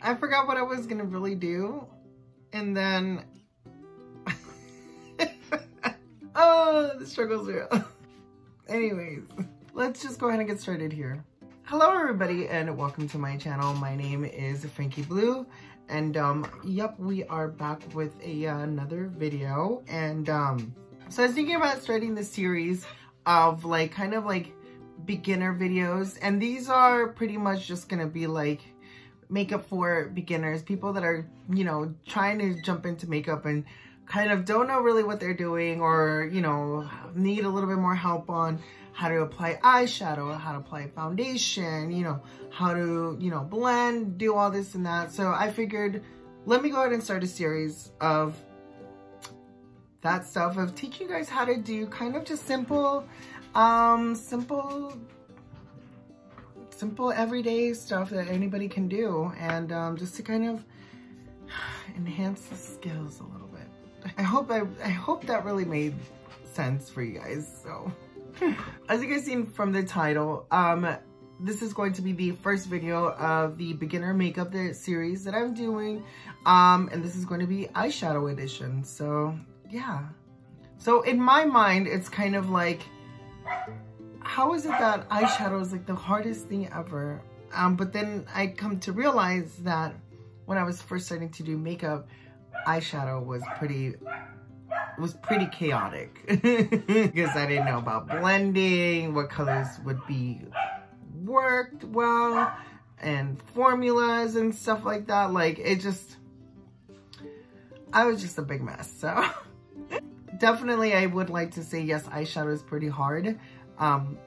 I forgot what I was gonna really do. And then, oh, the struggle's real. Anyways, let's just go ahead and get started here. Hello everybody and welcome to my channel. My name is Franki Blue and yep, we are back with another video. And so I was thinking about starting this series of like kind of like beginner videos, and these are pretty much just gonna be like makeup for beginners, people that are, you know, trying to jump into makeup and kind of don't know really what they're doing, or, you know, need a little bit more help on how to apply eyeshadow, how to apply foundation, you know, how to, you know, blend, do all this and that. So I figured, let me go ahead and start a series of that stuff, of teaching you guys how to do kind of just simple everyday stuff that anybody can do, and just to kind of enhance the skills a little bit. I hope that really made sense for you guys. So as you guys seen from the title, this is going to be the first video of the beginner makeup series that I'm doing, and this is going to be eyeshadow edition. So yeah, so in my mind it's kind of like, how is it that eyeshadow is like the hardest thing ever? But then I come to realize that when I was first starting to do makeup, eyeshadow was pretty chaotic because I didn't know about blending, what colors would be worked well, and formulas and stuff like that. Like I was just a big mess. So definitely I would like to say yes, eyeshadow is pretty hard.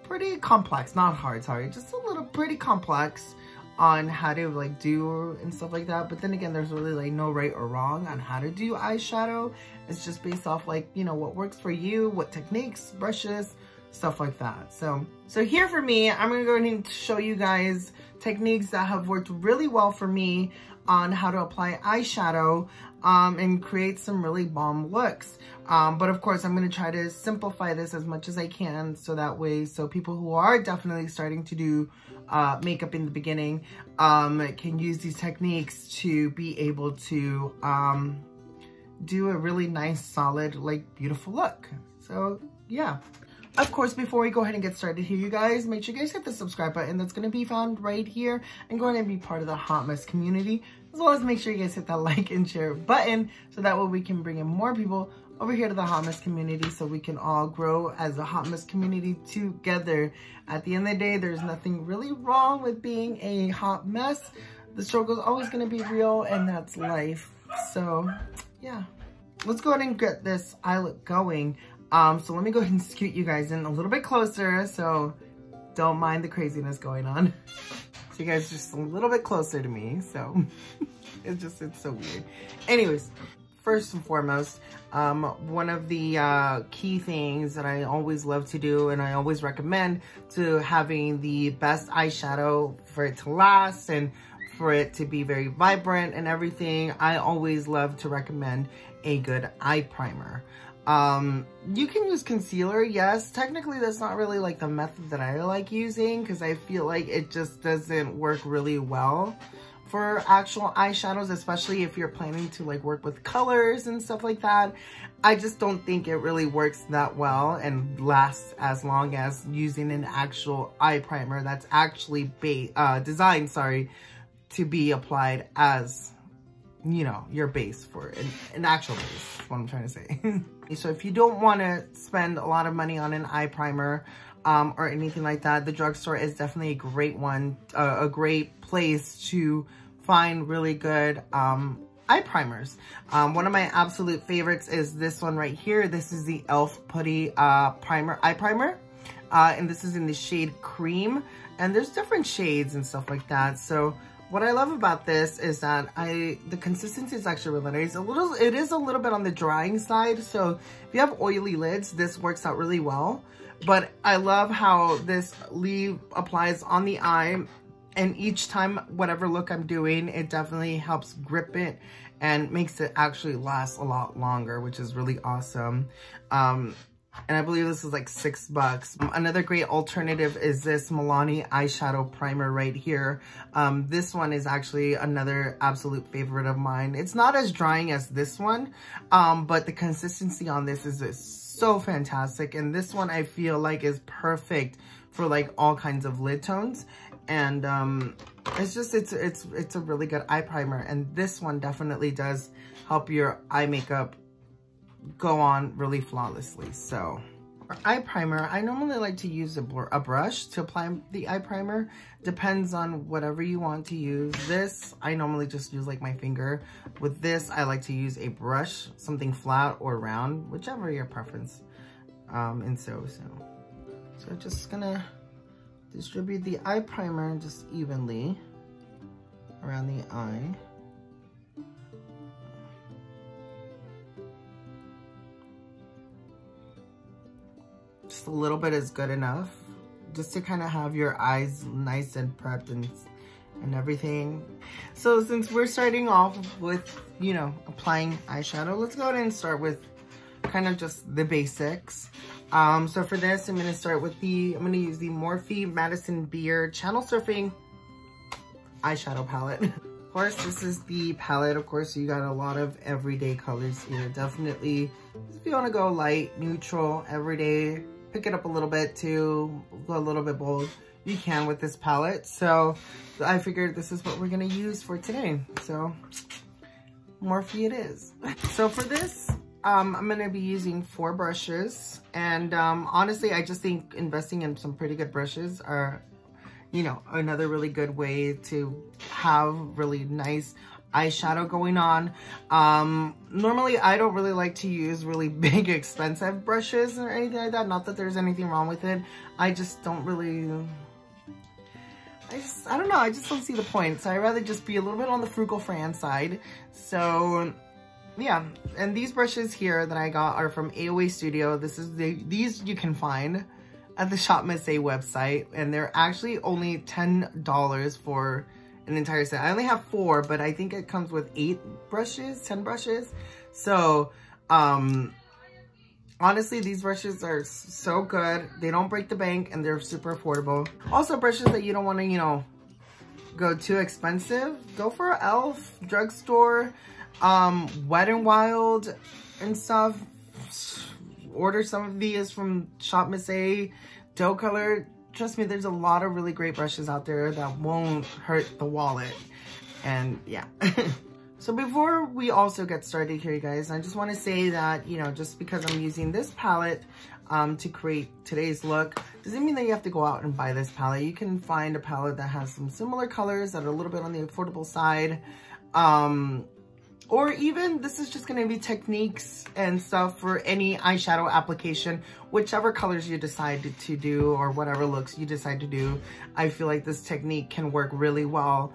Pretty complex, not hard, sorry, just a little pretty complex on how to like do and stuff like that. But then again, there's really like no right or wrong on how to do eyeshadow. It's just based off like, you know, what works for you, what techniques, brushes, stuff like that. So here for me, I'm gonna go ahead and show you guys techniques that have worked really well for me on how to apply eyeshadow and create some really bomb looks. But of course, I'm going to try to simplify this as much as I can, so that way, so people who are definitely starting to do makeup in the beginning can use these techniques to be able to do a really nice, solid, like beautiful look. So yeah. Of course, before we go ahead and get started here, you guys, make sure you guys hit the subscribe button that's going to be found right here, and go ahead and be part of the Hot Mess community, as well as make sure you guys hit that like and share button, so that way we can bring in more people over here to the Hot Mess community, so we can all grow as a Hot Mess community together. At the end of the day, there's nothing really wrong with being a hot mess. The struggle is always going to be real, and that's life. So yeah, let's go ahead and get this eye look going. So let me go ahead and scoot you guys in a little bit closer, so don't mind the craziness going on. So you guys just a little bit closer to me, so it's so weird. Anyways, first and foremost, one of the key things that I always love to do, and I always recommend to having the best eyeshadow for it to last and for it to be very vibrant and everything, I always love to recommend a good eye primer. You can use concealer, yes. Technically, that's not really like the method that I like using, because I feel like it just doesn't work really well for actual eyeshadows, especially if you're planning to like work with colors and stuff like that. I just don't think it really works that well and lasts as long as using an actual eye primer that's actually designed, sorry, to be applied as, you know, your base for an actual base, is what I'm trying to say. So if you don't want to spend a lot of money on an eye primer or anything like that, the drugstore is definitely a great one, a great place to find really good eye primers. One of my absolute favorites is this one right here. This is the e.l.f. Putty eye primer, and this is in the shade Cream, and there's different shades and stuff like that. So what I love about this is that the consistency is actually really nice. It is a little bit on the drying side, so if you have oily lids, this works out really well. But I love how this applies on the eye, and each time, whatever look I'm doing, it definitely helps grip it and makes it actually last a lot longer, which is really awesome. And I believe this is like $6. Another great alternative is this Milani eyeshadow primer right here. This one is actually another absolute favorite of mine. It's not as drying as this one, but the consistency on this is so fantastic. And this one I feel like is perfect for like all kinds of lid tones. And it's just, it's a really good eye primer. And this one definitely does help your eye makeup go on really flawlessly. So for eye primer, I normally like to use a brush to apply the eye primer. Depends on whatever you want to use. This, I normally just use like my finger. With this, I like to use a brush, something flat or round, whichever your preference. And so just gonna distribute the eye primer just evenly around the eye. Just a little bit is good enough, just to kind of have your eyes nice and prepped and everything. So since we're starting off with, you know, applying eyeshadow, let's go ahead and start with kind of just the basics. So for this, I'm gonna start with I'm gonna use the Morphe Madison Beer Channel Surfing eyeshadow palette. Of course, this is the palette. Of course, you got a lot of everyday colors here. Definitely, if you wanna go light, neutral, everyday, pick it up a little bit to go a little bit bold, you can with this palette. So I figured this is what we're gonna use for today. So Morphe it is. So for this, I'm gonna be using 4 brushes, and honestly, I just think investing in some pretty good brushes are, you know, another really good way to have really nice eyeshadow going on. Normally, I don't really like to use really big, expensive brushes or anything like that. Not that there's anything wrong with it. I just don't really, I don't know, I just don't see the point. So I'd rather just be a little bit on the frugal Fran side. So yeah, and these brushes here that I got are from AOA Studio. These you can find at the Shop Miss A website, and they're actually only $10 for an entire set. I only have 4, but I think it comes with 10 brushes. So honestly, these brushes are so good. They don't break the bank, and they're super affordable. Also, brushes that you don't want to, you know, go too expensive, go for e.l.f., drugstore, Wet n Wild and stuff. Order some of these from Shop Miss A, Doe Color. Trust me, there's a lot of really great brushes out there that won't hurt the wallet. And yeah. So before we also get started here, you guys, I just want to say that, you know, just because I'm using this palette to create today's look, doesn't mean that you have to go out and buy this palette. You can find a palette that has some similar colors that are a little bit on the affordable side. Or even, this is just going to be techniques and stuff for any eyeshadow application, whichever colors you decide to do or whatever looks you decide to do. I feel like this technique can work really well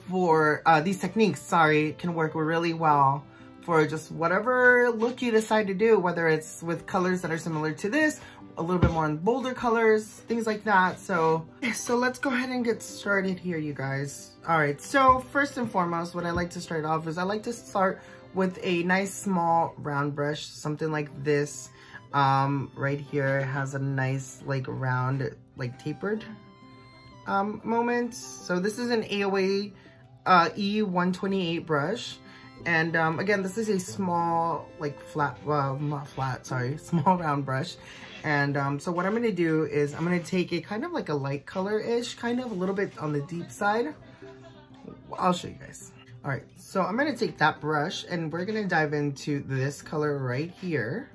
for, can work really well for just whatever look you decide to do, whether it's with colors that are similar to this, a little bit more in bolder colors, things like that. So let's go ahead and get started here, you guys. All right, so first and foremost, what I like to start off is I like to start with a nice small round brush, something like this. Right here has a nice like round, like tapered moment. So this is an AOA E128 brush. And again, this is a small, like small round brush. And so what I'm gonna do is I'm gonna take a kind of like a light color-ish, kind of a little bit on the deep side. I'll show you guys. All right, so I'm gonna take that brush and we're gonna dive into this color right here.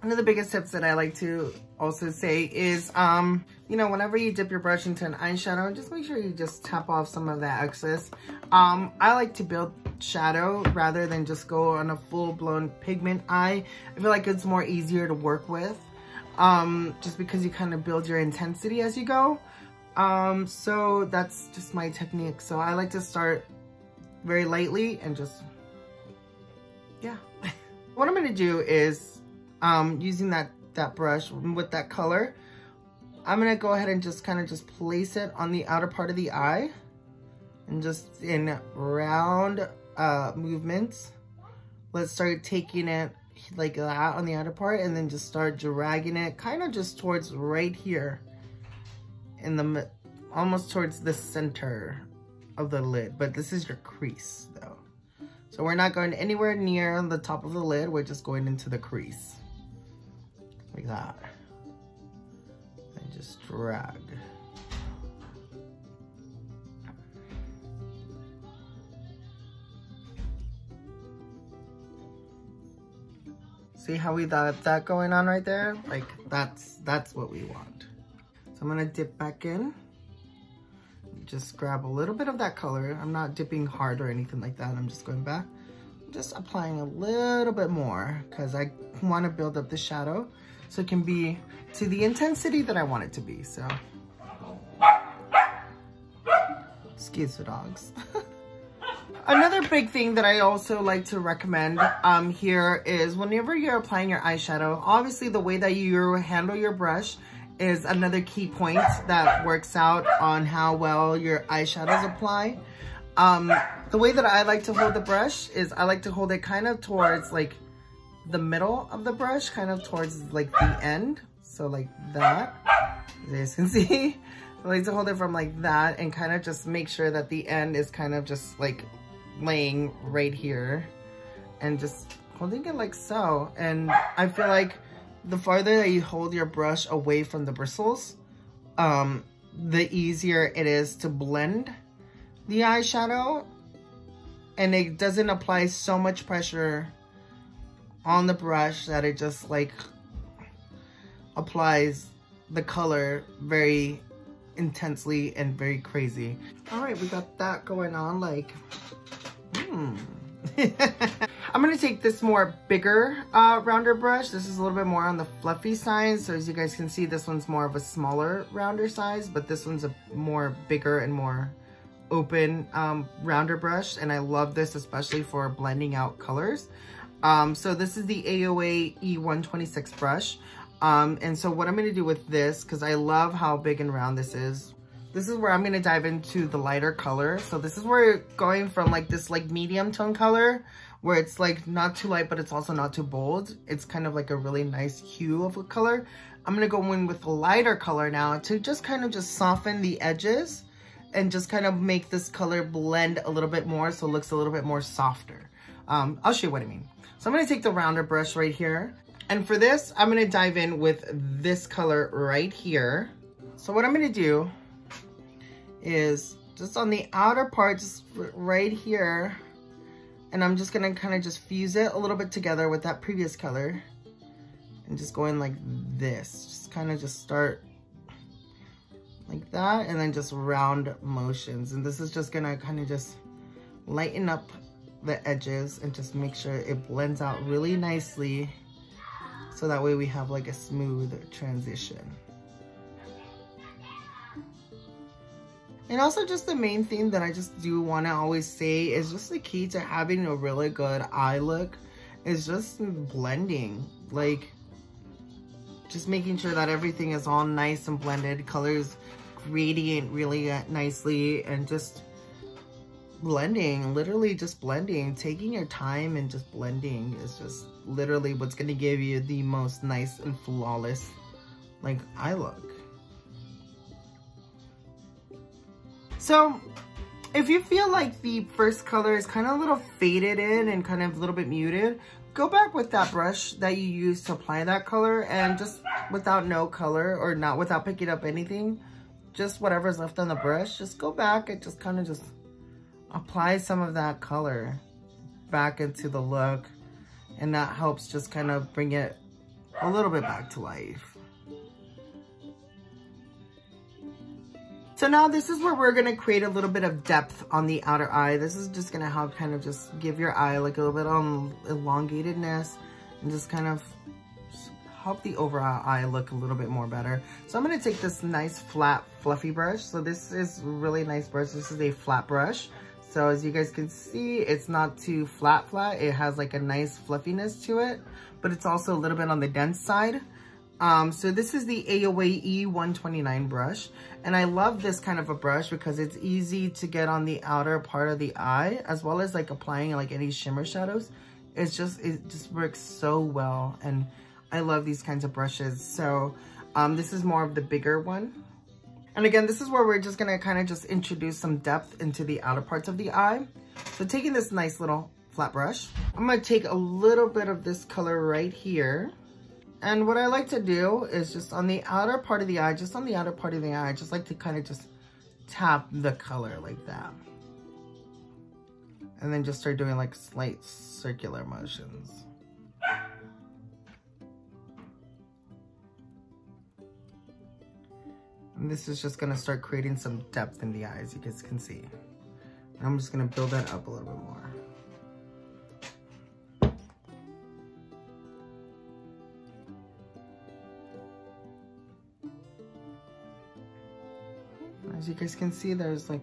One of the biggest tips that I like to also say is, you know, whenever you dip your brush into an eyeshadow, just make sure you just tap off some of that excess. I like to build shadow rather than just go on a full-blown pigment eye. I feel like it's more easier to work with, just because you kind of build your intensity as you go. So that's just my technique. So I like to start very lightly and just, yeah. What I'm gonna do is, using that brush with that color, I'm gonna go ahead and just kind of just place it on the outer part of the eye, and just in round movements, let's start taking it like that on the outer part, and then just start dragging it kind of just towards right here in the, almost towards the center of the lid. But this is your crease though. So we're not going anywhere near the top of the lid. We're just going into the crease like that. And just drag. See how we got that going on right there? Like that's what we want. So I'm gonna dip back in. Just grab a little bit of that color. I'm not dipping hard or anything like that. I'm just going back. Just applying a little bit more because I want to build up the shadow so it can be to the intensity that I want it to be. So, excuse the dogs. Another big thing that I also like to recommend here is whenever you're applying your eyeshadow, obviously the way that you handle your brush is another key point that works out on how well your eyeshadows apply. The way that I like to hold the brush is I like to hold it kind of towards like the middle of the brush, kind of towards like the end. So like that, as you guys can see. I like to hold it from like that and kind of just make sure that the end is kind of just like laying right here and just holding it like so. And I feel like the farther that you hold your brush away from the bristles, the easier it is to blend the eyeshadow, and it doesn't apply so much pressure on the brush that it just like applies the color very intensely and very crazy. All right, we got that going on like, I'm gonna take this more bigger rounder brush. This is a little bit more on the fluffy side. So as you guys can see, this one's more of a smaller rounder size, but this one's a more bigger and more open rounder brush. And I love this especially for blending out colors. So this is the AOA E126 brush. And so what I'm gonna do with this, because I love how big and round this is where I'm gonna dive into the lighter color. So this is where you're going from like this like medium tone color, where it's like not too light, but it's also not too bold. It's kind of like a really nice hue of a color. I'm gonna go in with a lighter color now to just kind of just soften the edges and just kind of make this color blend a little bit more so it looks a little bit more softer. I'll show you what I mean. So I'm gonna take the rounder brush right here. And for this, I'm gonna dive in with this color right here. So what I'm gonna do is just on the outer part, just right here, and I'm just gonna kind of just fuse it a little bit together with that previous color and just go in like this. Just kind of just start like that and then just round motions. And this is just gonna kind of just lighten up the edges and just make sure it blends out really nicely. So that way we have like a smooth transition. And also just the main thing that I just do want to always say is just the key to having a really good eye look is just blending. Like just making sure that everything is all nice and blended, colors gradient really nicely, and just blending, literally just blending. Taking your time and just blending is just literally what's going to give you the most nice and flawless like eye look. So if you feel like the first color is kind of a little faded in and kind of a little bit muted, go back with that brush that you used to apply that color, and just without no color or not without picking up anything, just whatever's left on the brush, just go back and just kind of just apply some of that color back into the look, and that helps just kind of bring it a little bit back to life. So now this is where we're gonna create a little bit of depth on the outer eye. This is just gonna help kind of just give your eye like a little bit of elongatedness and just kind of help the overall eye look a little bit more better. So I'm gonna take this nice flat fluffy brush. So this is a really nice brush. This is a flat brush. So as you guys can see, it's not too flat. It has like a nice fluffiness to it, but it's also a little bit on the dense side. So this is the AOA E129 brush, and I love this kind of a brush because it's easy to get on the outer part of the eye, as well as like applying like any shimmer shadows. it just works so well, and I love these kinds of brushes. So this is more of the bigger one. And again, this is where we're just gonna kind of just introduce some depth into the outer parts of the eye. So taking this nice little flat brush, I'm gonna take a little bit of this color right here. And what I like to do is just on the outer part of the eye, I just like to kind of just tap the color like that. And then just start doing like slight circular motions. And this is just gonna start creating some depth in the eye, as you guys can see. And I'm just gonna build that up a little bit more. As you guys can see, there's like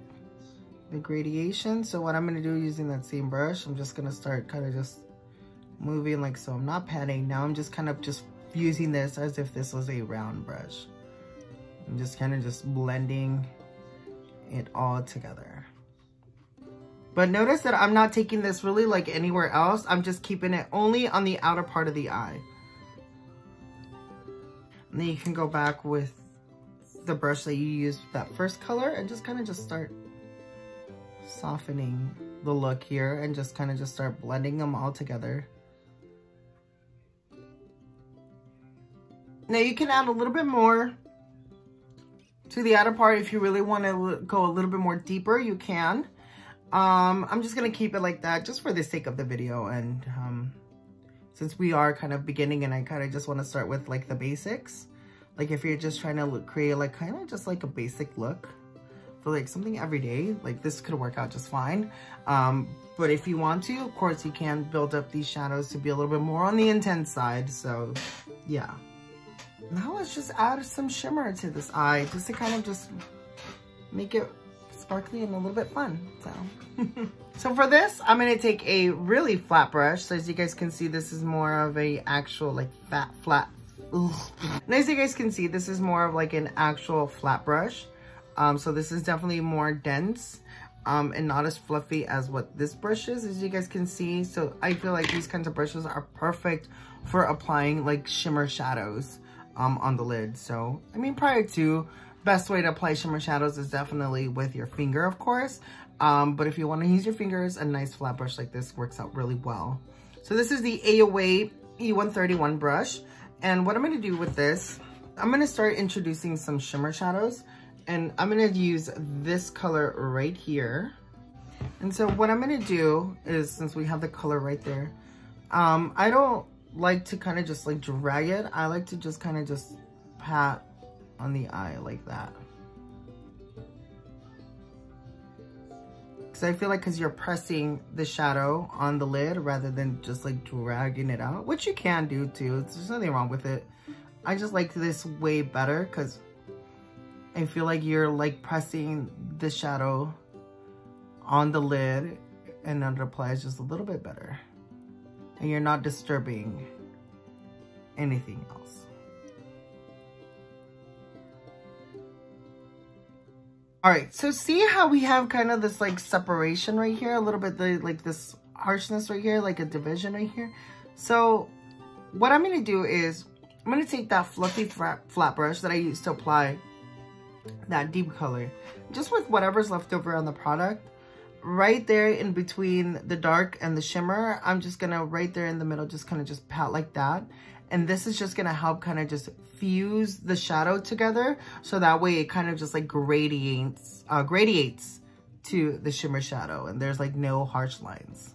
the gradation. So what I'm gonna do using that same brush, I'm just gonna start kind of just moving like so. I'm not patting. Now I'm just kind of just using this as if this was a round brush. I'm just kind of just blending it all together. But notice that I'm not taking this really like anywhere else. I'm just keeping it only on the outer part of the eye. And then you can go back with the brush that you used that first color and just kind of just start softening the look here and just kind of just start blending them all together. Now you can add a little bit more to the outer part if you really want to go a little bit more deeper, you can. I'm just gonna keep it like that just for the sake of the video, and since we are kind of beginning and I kind of just want to start with like the basics. Like if you're just trying to create like kind of just like a basic look for like something everyday, like this could work out just fine. But if you want to, of course you can build up these shadows to be a little bit more on the intense side. So yeah. Now let's just add some shimmer to this eye just to kind of just make it sparkly and a little bit fun. So so for this, I'm going to take a really flat brush. So as you guys can see, this is more of a actual like flat. And as you guys can see, this is more of like an actual flat brush. So this is definitely more dense and not as fluffy as what this brush is, as you guys can see. So I feel like these kinds of brushes are perfect for applying like shimmer shadows on the lid. So I mean, prior to, best way to apply shimmer shadows is definitely with your finger, of course. But if you want to use your fingers, a nice flat brush like this works out really well. So this is the AOA E131 brush. And what I'm going to do with this, I'm going to start introducing some shimmer shadows. And I'm going to use this color right here. And so what I'm going to do is, since we have the color right there, I don't like to kind of just like drag it. I like to just kind of just pat on the eye like that. Because I feel like because you're pressing the shadow on the lid rather than just like dragging it out, which you can do too. There's nothing wrong with it. I just like this way better because I feel like you're like pressing the shadow on the lid and then it applies just a little bit better. And you're not disturbing anything else. All right, so see how we have kind of this like separation right here, a little bit like this harshness right here, like a division right here. So what I'm gonna do is I'm gonna take that fluffy flat brush that I used to apply that deep color, just with whatever's left over on the product, right there in between the dark and the shimmer. I'm just gonna right there in the middle, just kind of just pat like that. And this is just gonna help kind of just fuse the shadow together. So that way it kind of just like gradiates to the shimmer shadow and there's like no harsh lines.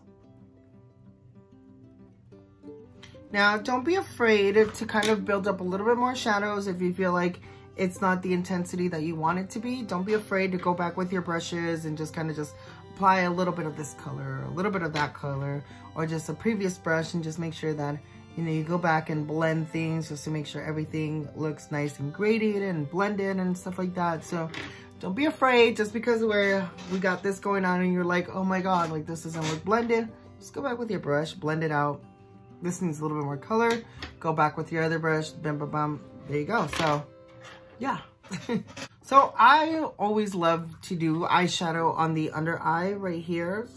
Now, don't be afraid to kind of build up a little bit more shadows if you feel like it's not the intensity that you want it to be. Don't be afraid to go back with your brushes and just kind of just apply a little bit of this color, a little bit of that color, or just a previous brush, and just make sure that, you know, you go back and blend things just to make sure everything looks nice and gradiated and blended and stuff like that. So don't be afraid just because we got this going on and you're like, oh my God, like this doesn't look blended. Just go back with your brush, blend it out. This needs a little bit more color. Go back with your other brush, bam, bam, bam. There you go. So yeah. So I always love to do eyeshadow on the under eye right here.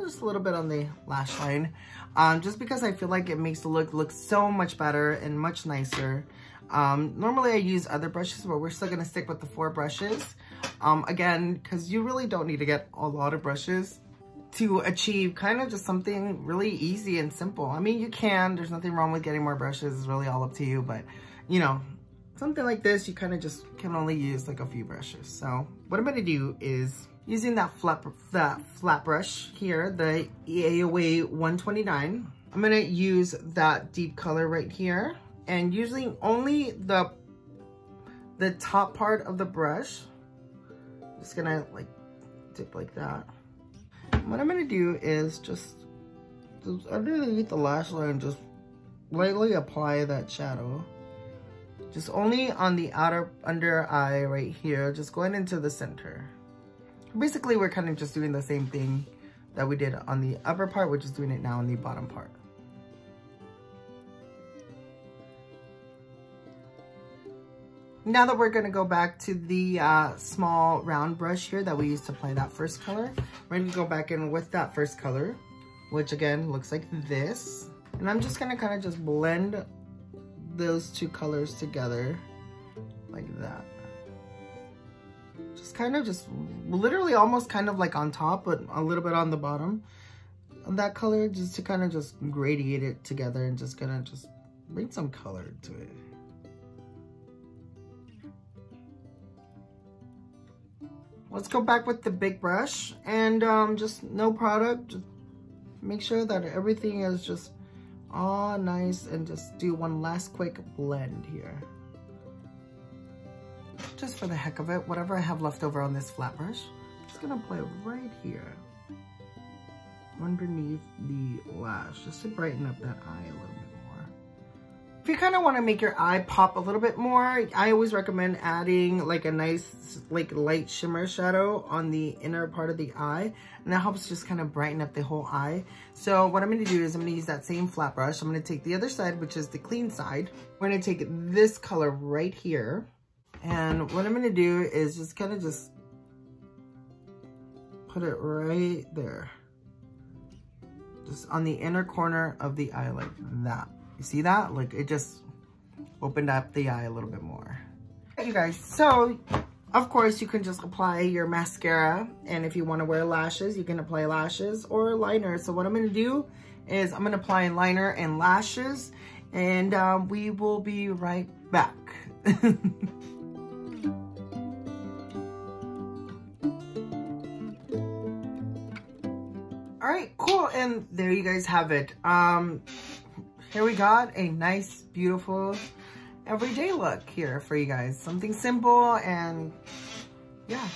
Just a little bit on the lash line. just because I feel like it makes the look so much better and much nicer. Normally I use other brushes, but we're still gonna stick with the 4 brushes. Again, because you really don't need to get a lot of brushes to achieve kind of just something really easy and simple. I mean, you can, there's nothing wrong with getting more brushes, it's really all up to you, but you know, something like this, you kind of just can only use like a few brushes. So what I'm gonna do is, using that flat brush here, the AOA 129, I'm gonna use that deep color right here, and using only the top part of the brush, just gonna like dip like that. What I'm gonna do is just underneath the lash line, just lightly apply that shadow. Just only on the under eye right here, just going into the center. Basically, we're kind of just doing the same thing that we did on the upper part, we're just doing it now on the bottom part. Now that we're gonna go back to the small round brush here that we used to apply that first color, we're gonna go back in with that first color, which again looks like this. And I'm just gonna kind of just blend those 2 colors together like that. Just kind of just literally almost kind of like on top, but a little bit on the bottom of that color, just to kind of just gradate it together and just gonna just bring some color to it. Let's go back with the big brush and just no product. Just make sure that everything is just all nice and just do one last quick blend here. Just for the heck of it, whatever I have left over on this flat brush, I'm just gonna apply it right here underneath the lash, just to brighten up that eye a little bit more. If you kind of want to make your eye pop a little bit more, I always recommend adding like a nice like light shimmer shadow on the inner part of the eye, and that helps just kind of brighten up the whole eye. So what I'm going to do is I'm going to use that same flat brush. I'm going to take the other side, which is the clean side. We're going to take this color right here, and what I'm going to do is just kind of just put it right there, just on the inner corner of the eye like that. You see that? Like it just opened up the eye a little bit more. Okay, you guys, so of course you can just apply your mascara, and if you want to wear lashes, you can apply lashes or liner. So what I'm going to do is I'm going to apply liner and lashes, and we will be right back. All right, cool, and there you guys have it. Here we got a nice, beautiful, everyday look here for you guys. Something simple, and yeah.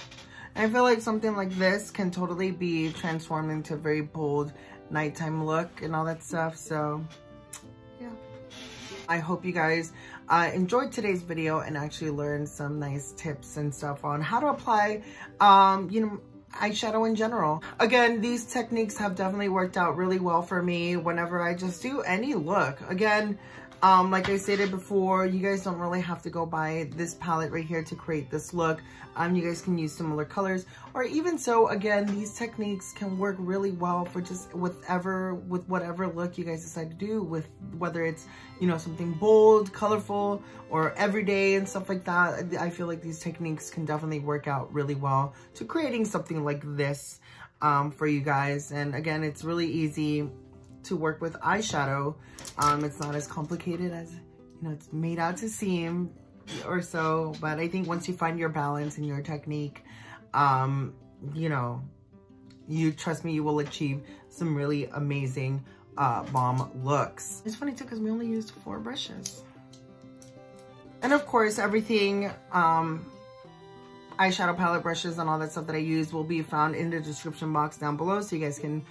I feel like something like this can totally be transformed into a very bold nighttime look and all that stuff. So yeah. I hope you guys enjoyed today's video and actually learned some nice tips and stuff on how to apply, you know, eyeshadow in general. Again, these techniques have definitely worked out really well for me whenever I just do any look. Again, like I stated before, you guys don't really have to go buy this palette right here to create this look. You guys can use similar colors, or even so, again, these techniques can work really well for just with whatever look you guys decide to do, with whether it's, you know, something bold, colorful, or everyday and stuff like that. I feel like these techniques can definitely work out really well to creating something like this for you guys. And again, it's really easy to work with eyeshadow. It's not as complicated as, you know, it's made out to seem or so, but I think once you find your balance and your technique, you know, you trust me, you will achieve some really amazing bomb looks. It's funny too, because we only used 4 brushes. And of course, everything, eyeshadow palette brushes and all that stuff that I use will be found in the description box down below, so you guys can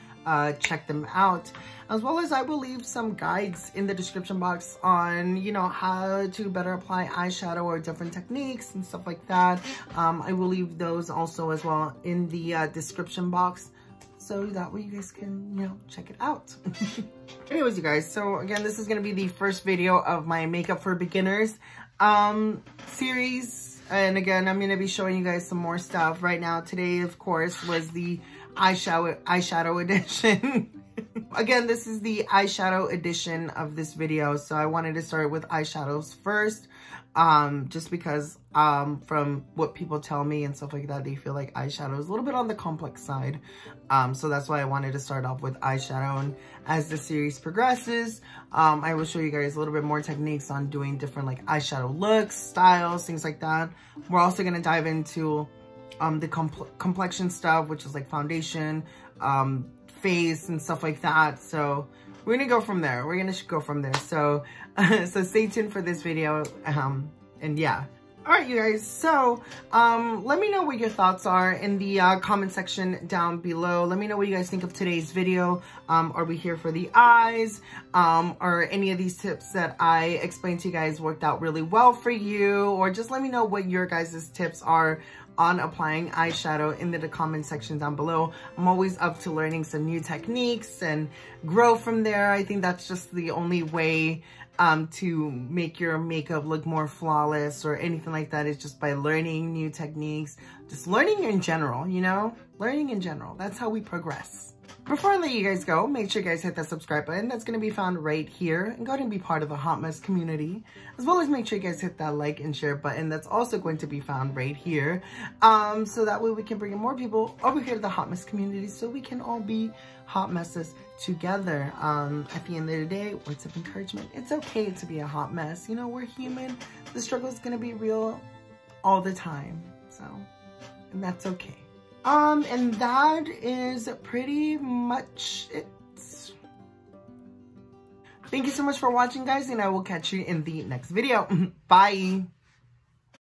check them out, as well as I will leave some guides in the description box on, you know, how to better apply eyeshadow or different techniques and stuff like that. I will leave those also as well in the description box, so that way you guys can, you know, check it out. Anyways, you guys, so again, this is going to be the first video of my makeup for beginners series. And again, I'm going to be showing you guys some more stuff right now. Today, of course, was the eyeshadow edition. Again, this is the eyeshadow edition of this video, so I wanted to start with eyeshadows first, just because from what people tell me and stuff like that, they feel like eyeshadow is a little bit on the complex side, so that's why I wanted to start off with eyeshadow. And as the series progresses, I will show you guys a little bit more techniques on doing different like eyeshadow looks, styles, things like that. We're also going to dive into the complexion stuff, which is like foundation, face and stuff like that. So we're gonna go from there. So so stay tuned for this video, and yeah. All right, you guys, so let me know what your thoughts are in the comment section down below. Let me know what you guys think of today's video. Are we here for the eyes? Or any of these tips that I explained to you guys worked out really well for you? Or just let me know what your guys' tips are on applying eyeshadow in the comment section down below. I'm always up to learning some new techniques and grow from there. I think that's just the only way to make your makeup look more flawless or anything like that, is just by learning new techniques, just learning in general, you know, learning in general. That's how we progress. Before I let you guys go, make sure you guys hit that subscribe button. That's going to be found right here, and go ahead and be part of the Hot Mess community, as well as make sure you guys hit that like and share button. That's also going to be found right here, so that way we can bring in more people over here to the Hot Mess community, so we can all be hot messes together. At the end of the day, words of encouragement. It's okay to be a hot mess. You know, we're human. The struggle is going to be real all the time, so, and that's okay. And that is pretty much it. Thank you so much for watching, guys, and I will catch you in the next video. Bye.